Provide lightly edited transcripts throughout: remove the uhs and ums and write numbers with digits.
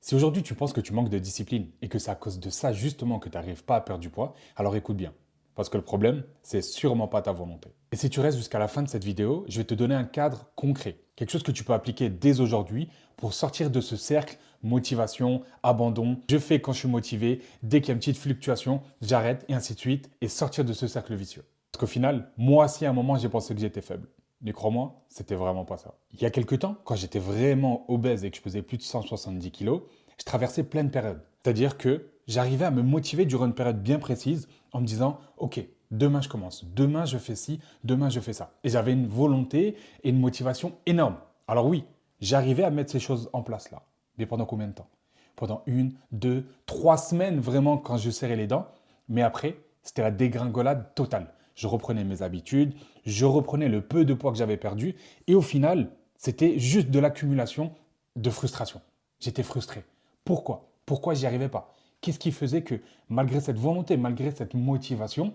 Si aujourd'hui tu penses que tu manques de discipline et que c'est à cause de ça justement que tu n'arrives pas à perdre du poids, alors écoute bien. Parce que le problème, c'est sûrement pas ta volonté. Et si tu restes jusqu'à la fin de cette vidéo, je vais te donner un cadre concret. Quelque chose que tu peux appliquer dès aujourd'hui pour sortir de ce cercle motivation, abandon. Je fais quand je suis motivé, dès qu'il y a une petite fluctuation, j'arrête et ainsi de suite et sortir de ce cercle vicieux. Parce qu'au final, moi aussi à un moment j'ai pensé que j'étais faible. Mais crois-moi, c'était vraiment pas ça. Il y a quelques temps, quand j'étais vraiment obèse et que je pesais plus de 170 kilos, je traversais plein de périodes. C'est-à-dire que j'arrivais à me motiver durant une période bien précise en me disant, OK, demain je commence, demain je fais ci, demain je fais ça. Et j'avais une volonté et une motivation énorme. Alors oui, j'arrivais à mettre ces choses en place là. Mais pendant combien de temps? Pendant 1, 2, 3 semaines vraiment quand je serrais les dents. Mais après, c'était la dégringolade totale. Je reprenais mes habitudes, je reprenais le peu de poids que j'avais perdu. Et au final, c'était juste de l'accumulation de frustration. J'étais frustré. Pourquoi? Pourquoi j'y arrivais pas? Qu'est-ce qui faisait que malgré cette volonté, malgré cette motivation,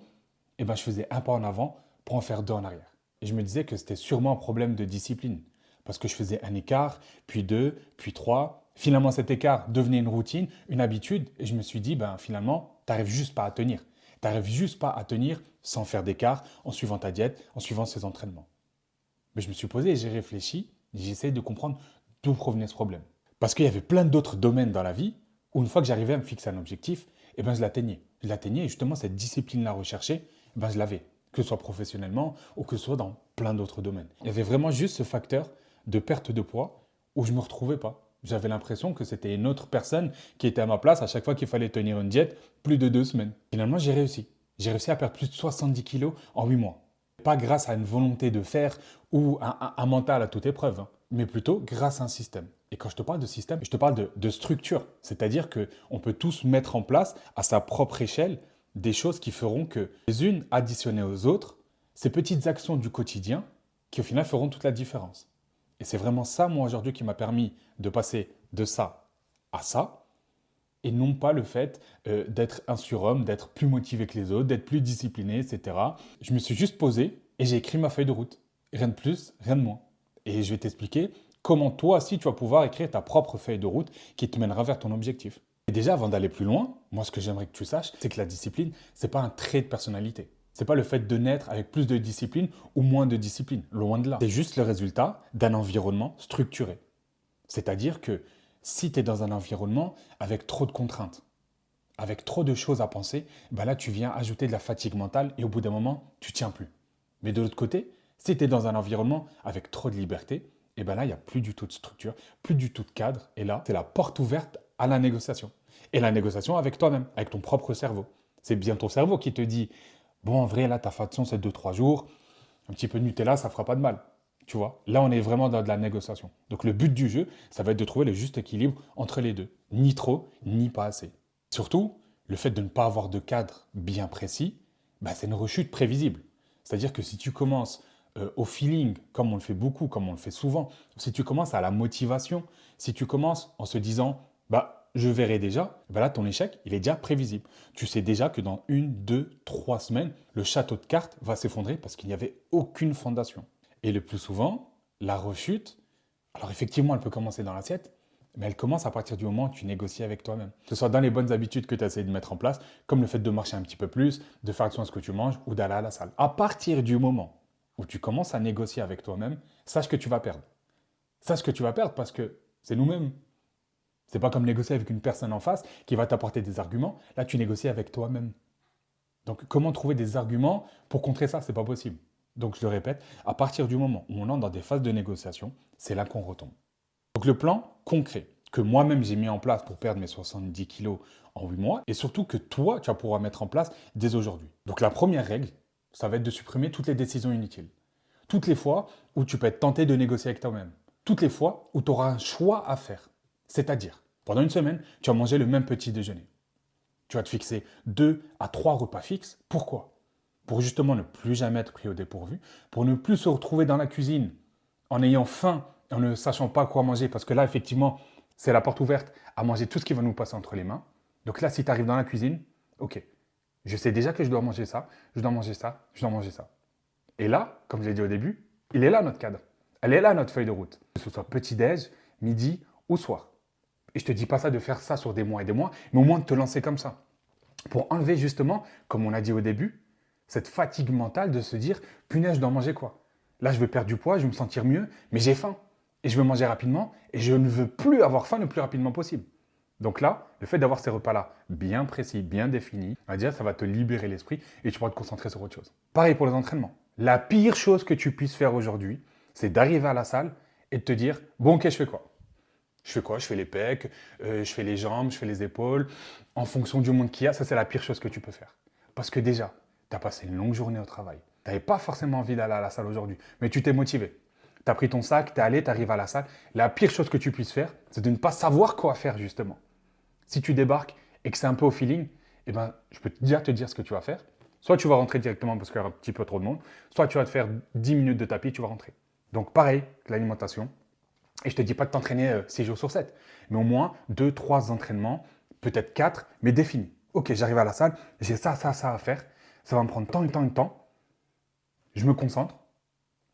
eh ben, je faisais un pas en avant pour en faire deux en arrière. Et je me disais que c'était sûrement un problème de discipline. Parce que je faisais un écart, puis deux, puis trois. Finalement, cet écart devenait une routine, une habitude. Et je me suis dit, ben, finalement, tu n'arrives juste pas à tenir. Tu n'arrives juste pas à tenir sans faire d'écart, en suivant ta diète, en suivant ses entraînements. Mais je me suis posé et j'ai réfléchi, j'ai essayé de comprendre d'où provenait ce problème. Parce qu'il y avait plein d'autres domaines dans la vie où une fois que j'arrivais à me fixer un objectif, eh ben je l'atteignais. Je l'atteignais et justement cette discipline-là recherchée, eh ben je l'avais. Que ce soit professionnellement ou que ce soit dans plein d'autres domaines. Il y avait vraiment juste ce facteur de perte de poids où je ne me retrouvais pas. J'avais l'impression que c'était une autre personne qui était à ma place à chaque fois qu'il fallait tenir une diète plus de 2 semaines. Finalement, j'ai réussi. J'ai réussi à perdre plus de 70 kilos en 8 mois. Pas grâce à une volonté de faire ou un mental à toute épreuve, hein, mais plutôt grâce à un système. Et quand je te parle de système, je te parle de structure. C'est-à-dire qu'on peut tous mettre en place à sa propre échelle des choses qui feront que les unes additionnées aux autres, ces petites actions du quotidien qui au final feront toute la différence. Et c'est vraiment ça, moi, aujourd'hui, qui m'a permis de passer de ça à ça, et non pas le fait d'être un surhomme, d'être plus motivé que les autres, d'être plus discipliné, etc. Je me suis juste posé et j'ai écrit ma feuille de route. Rien de plus, rien de moins. Et je vais t'expliquer comment toi aussi tu vas pouvoir écrire ta propre feuille de route qui te mènera vers ton objectif. Et déjà, avant d'aller plus loin, moi ce que j'aimerais que tu saches, c'est que la discipline, c'est pas un trait de personnalité. C'est pas le fait de naître avec plus de discipline ou moins de discipline, loin de là. C'est juste le résultat d'un environnement structuré. C'est-à-dire que si tu es dans un environnement avec trop de contraintes, avec trop de choses à penser, ben là tu viens ajouter de la fatigue mentale et au bout d'un moment, tu tiens plus. Mais de l'autre côté, si tu es dans un environnement avec trop de liberté, et ben là, il n'y a plus du tout de structure, plus du tout de cadre. Et là, c'est la porte ouverte à la négociation. Et la négociation avec toi-même, avec ton propre cerveau. C'est bien ton cerveau qui te dit, bon, en vrai, là, ta façon, c'est 2, 3 jours. Un petit peu de Nutella, ça fera pas de mal. Tu vois, là, on est vraiment dans de la négociation. Donc, le but du jeu, ça va être de trouver le juste équilibre entre les deux. Ni trop, ni pas assez. Surtout, le fait de ne pas avoir de cadre bien précis, bah, c'est une rechute prévisible. C'est-à-dire que si tu commences au feeling, comme on le fait beaucoup, comme on le fait souvent, si tu commences à la motivation, si tu commences en se disant, bah, je verrai déjà, bah là, ton échec, il est déjà prévisible. Tu sais déjà que dans 1, 2, 3 semaines, le château de cartes va s'effondrer parce qu'il n'y avait aucune fondation. Et le plus souvent, la rechute, alors effectivement, elle peut commencer dans l'assiette, mais elle commence à partir du moment où tu négocies avec toi-même. Que ce soit dans les bonnes habitudes que tu essaies de mettre en place, comme le fait de marcher un petit peu plus, de faire attention à ce que tu manges ou d'aller à la salle. À partir du moment où tu commences à négocier avec toi-même, sache que tu vas perdre. Sache que tu vas perdre parce que c'est nous-mêmes. C'est pas comme négocier avec une personne en face qui va t'apporter des arguments. Là, tu négocies avec toi-même. Donc, comment trouver des arguments pour contrer ça? C'est pas possible. Donc, je le répète, à partir du moment où on entre dans des phases de négociation, c'est là qu'on retombe. Donc, le plan concret que moi-même j'ai mis en place pour perdre mes 70 kilos en 8 mois, et surtout que toi, tu vas pouvoir mettre en place dès aujourd'hui. Donc, la première règle, ça va être de supprimer toutes les décisions inutiles. Toutes les fois où tu peux être tenté de négocier avec toi-même. Toutes les fois où tu auras un choix à faire. C'est-à-dire, pendant une semaine, tu vas manger le même petit déjeuner. Tu vas te fixer 2 à 3 repas fixes. Pourquoi? Pour justement ne plus jamais être pris au dépourvu, pour ne plus se retrouver dans la cuisine en ayant faim, en ne sachant pas quoi manger, parce que là, effectivement, c'est la porte ouverte à manger tout ce qui va nous passer entre les mains. Donc là, si tu arrives dans la cuisine, ok, je sais déjà que je dois manger ça, je dois manger ça, je dois manger ça. Et là, comme je l'ai dit au début, il est là notre cadre. Elle est là notre feuille de route. Que ce soit petit-déj, midi ou soir. Et je ne te dis pas ça de faire ça sur des mois et des mois, mais au moins de te lancer comme ça. Pour enlever justement, comme on l'a dit au début, cette fatigue mentale de se dire, punaise, je dois manger quoi? Là, je veux perdre du poids, je veux me sentir mieux, mais j'ai faim. Et je veux manger rapidement, et je ne veux plus avoir faim le plus rapidement possible. Donc là, le fait d'avoir ces repas-là bien précis, bien définis, on va dire, ça va te libérer l'esprit et tu pourras te concentrer sur autre chose. Pareil pour les entraînements. La pire chose que tu puisses faire aujourd'hui, c'est d'arriver à la salle et de te dire, bon, ok, je fais quoi? Je fais quoi? Je fais les pecs, je fais les jambes, je fais les épaules. En fonction du monde qu'il y a, ça c'est la pire chose que tu peux faire. Parce que déjà, tu as passé une longue journée au travail. Tu n'avais pas forcément envie d'aller à la salle aujourd'hui, mais tu t'es motivé. Tu as pris ton sac, tu es allé, tu arrives à la salle. La pire chose que tu puisses faire, c'est de ne pas savoir quoi faire justement. Si tu débarques et que c'est un peu au feeling, eh ben, je peux déjà te dire ce que tu vas faire. Soit tu vas rentrer directement parce qu'il y aura un petit peu trop de monde, soit tu vas te faire 10 minutes de tapis, tu vas rentrer. Donc pareil, l'alimentation. Et je ne te dis pas de t'entraîner 6 jours sur 7, mais au moins 2, 3 entraînements, peut-être 4, mais définis. Ok, j'arrive à la salle, j'ai ça à faire, ça va me prendre tant et tant et tant. Je me concentre,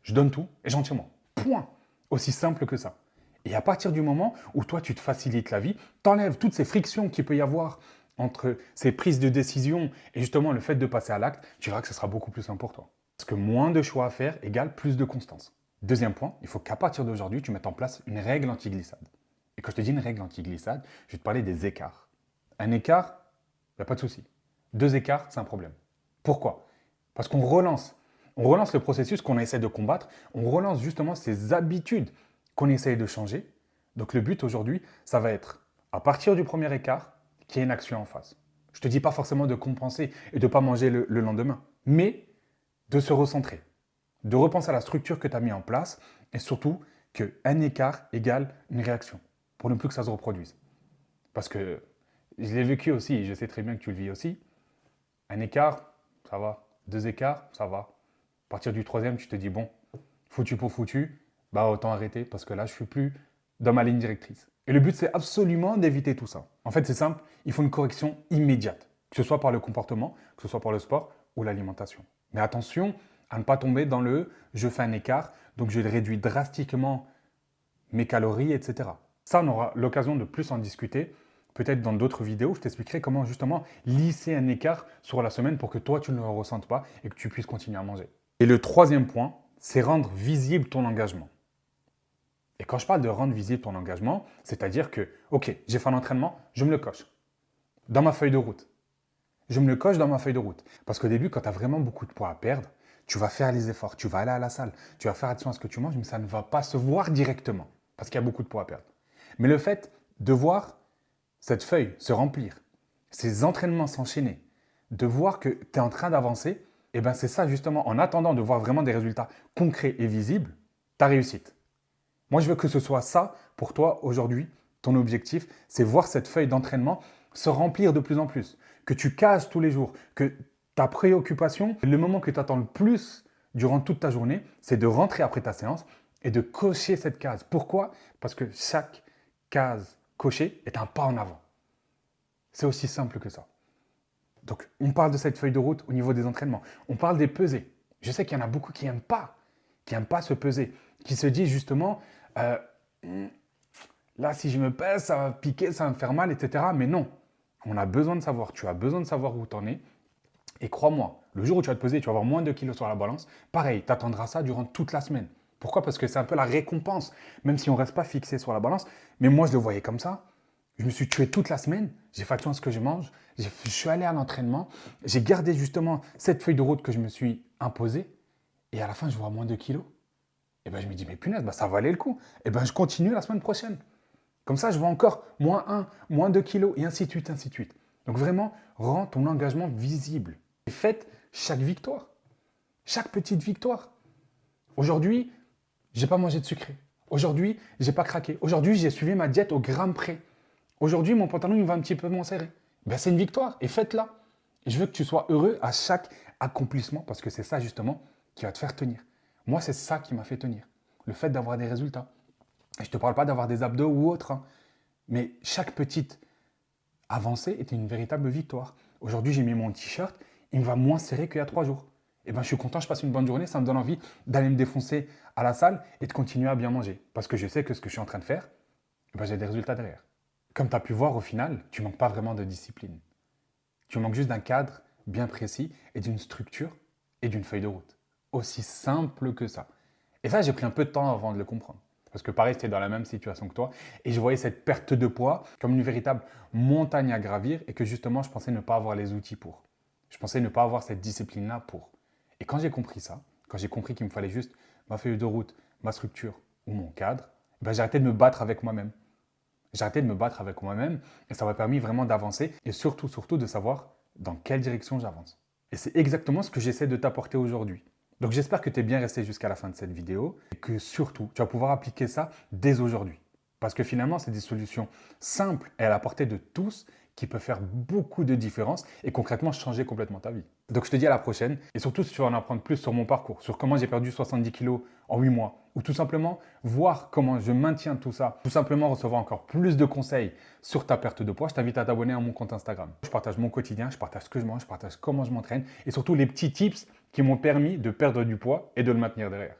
je donne tout et j'en tire moi. Point. Aussi simple que ça. Et à partir du moment où toi, tu te facilites la vie, t'enlèves toutes ces frictions qu'il peut y avoir entre ces prises de décision et justement le fait de passer à l'acte, tu verras que ce sera beaucoup plus simple pour toi. Parce que moins de choix à faire égale plus de constance. Deuxième point, il faut qu'à partir d'aujourd'hui, tu mettes en place une règle anti-glissade. Et quand je te dis une règle anti-glissade, je vais te parler des écarts. Un écart, il n'y a pas de souci. 2 écarts, c'est un problème. Pourquoi? Parce qu'on relance. On relance le processus qu'on essaie de combattre. On relance justement ces habitudes qu'on essaye de changer. Donc le but aujourd'hui, ça va être, à partir du premier écart, qu'il y ait une action en face. Je ne te dis pas forcément de compenser et de ne pas manger le lendemain, mais de se recentrer, de repenser à la structure que tu as mis en place et surtout qu'un écart égale une réaction pour ne plus que ça se reproduise. Parce que je l'ai vécu aussi et je sais très bien que tu le vis aussi. Un écart, ça va. 2 écarts, ça va. À partir du troisième, tu te dis, bon, foutu pour foutu, bah autant arrêter parce que là, je ne suis plus dans ma ligne directrice. Et le but, c'est absolument d'éviter tout ça. En fait, c'est simple, il faut une correction immédiate, que ce soit par le comportement, que ce soit par le sport ou l'alimentation. Mais attention à ne pas tomber dans le « je fais un écart, donc je réduis drastiquement mes calories, etc. » Ça, on aura l'occasion de plus en discuter. Peut-être dans d'autres vidéos, je t'expliquerai comment justement lisser un écart sur la semaine pour que toi, tu ne le ressentes pas et que tu puisses continuer à manger. Et le troisième point, c'est rendre visible ton engagement. Et quand je parle de rendre visible ton engagement, c'est-à-dire que, ok, j'ai fait un entraînement, je me le coche dans ma feuille de route. Je me le coche dans ma feuille de route. Parce qu'au début, quand tu as vraiment beaucoup de poids à perdre, tu vas faire les efforts, tu vas aller à la salle, tu vas faire attention à ce que tu manges, mais ça ne va pas se voir directement parce qu'il y a beaucoup de poids à perdre. Mais le fait de voir cette feuille se remplir, ces entraînements s'enchaîner, de voir que tu es en train d'avancer, eh ben c'est ça justement, en attendant de voir vraiment des résultats concrets et visibles, ta réussite. Moi, je veux que ce soit ça pour toi aujourd'hui. Ton objectif, c'est voir cette feuille d'entraînement se remplir de plus en plus. Que tu cases tous les jours, que ta préoccupation, le moment que tu attends le plus durant toute ta journée, c'est de rentrer après ta séance et de cocher cette case. Pourquoi? Parce que chaque case cochée est un pas en avant. C'est aussi simple que ça. Donc, on parle de cette feuille de route au niveau des entraînements. On parle des pesées. Je sais qu'il y en a beaucoup qui n'aiment pas se peser, qui se disent justement, là, si je me pèse, ça va piquer, ça va me faire mal, etc. Mais non, on a besoin de savoir, tu as besoin de savoir où tu en es. Et crois-moi, le jour où tu vas te peser, tu vas avoir moins de kilos sur la balance. Pareil, tu attendras ça durant toute la semaine. Pourquoi? Parce que c'est un peu la récompense, même si on ne reste pas fixé sur la balance. Mais moi, je le voyais comme ça. Je me suis tué toute la semaine. J'ai fait attention à ce que je mange. Je suis allé à l'entraînement. J'ai gardé justement cette feuille de route que je me suis imposée. Et à la fin, je vois moins de kilos. Et ben, je me dis, mais punaise, ça valait le coup. Et ben, je continue la semaine prochaine. Comme ça, je vois encore moins 1, moins 2 kilos, et ainsi de suite, ainsi de suite. Donc vraiment, rends ton engagement visible. Et faites chaque victoire. Chaque petite victoire. Aujourd'hui, je n'ai pas mangé de sucré. Aujourd'hui, je n'ai pas craqué. Aujourd'hui, j'ai suivi ma diète au gramme près. Aujourd'hui, mon pantalon il va un petit peu moins serré. Ben, c'est une victoire et faites-la. Et je veux que tu sois heureux à chaque accomplissement parce que c'est ça justement qui va te faire tenir. Moi, c'est ça qui m'a fait tenir. Le fait d'avoir des résultats. Et je ne te parle pas d'avoir des abdos ou autre, hein, mais chaque petite avancée était une véritable victoire. Aujourd'hui, j'ai mis mon t-shirt, il me va moins serré qu'il y a 3 jours. Et ben, je suis content, je passe une bonne journée, ça me donne envie d'aller me défoncer à la salle et de continuer à bien manger. Parce que je sais que ce que je suis en train de faire, ben, j'ai des résultats derrière. Comme tu as pu voir au final, tu manques pas vraiment de discipline. Tu manques juste d'un cadre bien précis et d'une structure et d'une feuille de route. Aussi simple que ça. Et ça, j'ai pris un peu de temps avant de le comprendre. Parce que pareil, j'étais dans la même situation que toi et je voyais cette perte de poids comme une véritable montagne à gravir et que justement, je pensais ne pas avoir les outils pour. Je pensais ne pas avoir cette discipline-là pour. Et quand j'ai compris ça, quand j'ai compris qu'il me fallait juste ma feuille de route, ma structure ou mon cadre, ben, j'ai arrêté de me battre avec moi-même. J'ai arrêté de me battre avec moi-même et ça m'a permis vraiment d'avancer et surtout de savoir dans quelle direction j'avance. Et c'est exactement ce que j'essaie de t'apporter aujourd'hui. Donc j'espère que tu es bien resté jusqu'à la fin de cette vidéo et que surtout tu vas pouvoir appliquer ça dès aujourd'hui. Parce que finalement, c'est des solutions simples et à la portée de tous qui peuvent faire beaucoup de différence et concrètement changer complètement ta vie. Donc je te dis à la prochaine et surtout si tu veux en apprendre plus sur mon parcours, sur comment j'ai perdu 70 kilos en 8 mois ou tout simplement voir comment je maintiens tout ça, tout simplement recevoir encore plus de conseils sur ta perte de poids, je t'invite à t'abonner à mon compte Instagram. Je partage mon quotidien, je partage ce que je mange, je partage comment je m'entraîne et surtout les petits tips qui m'ont permis de perdre du poids et de le maintenir derrière.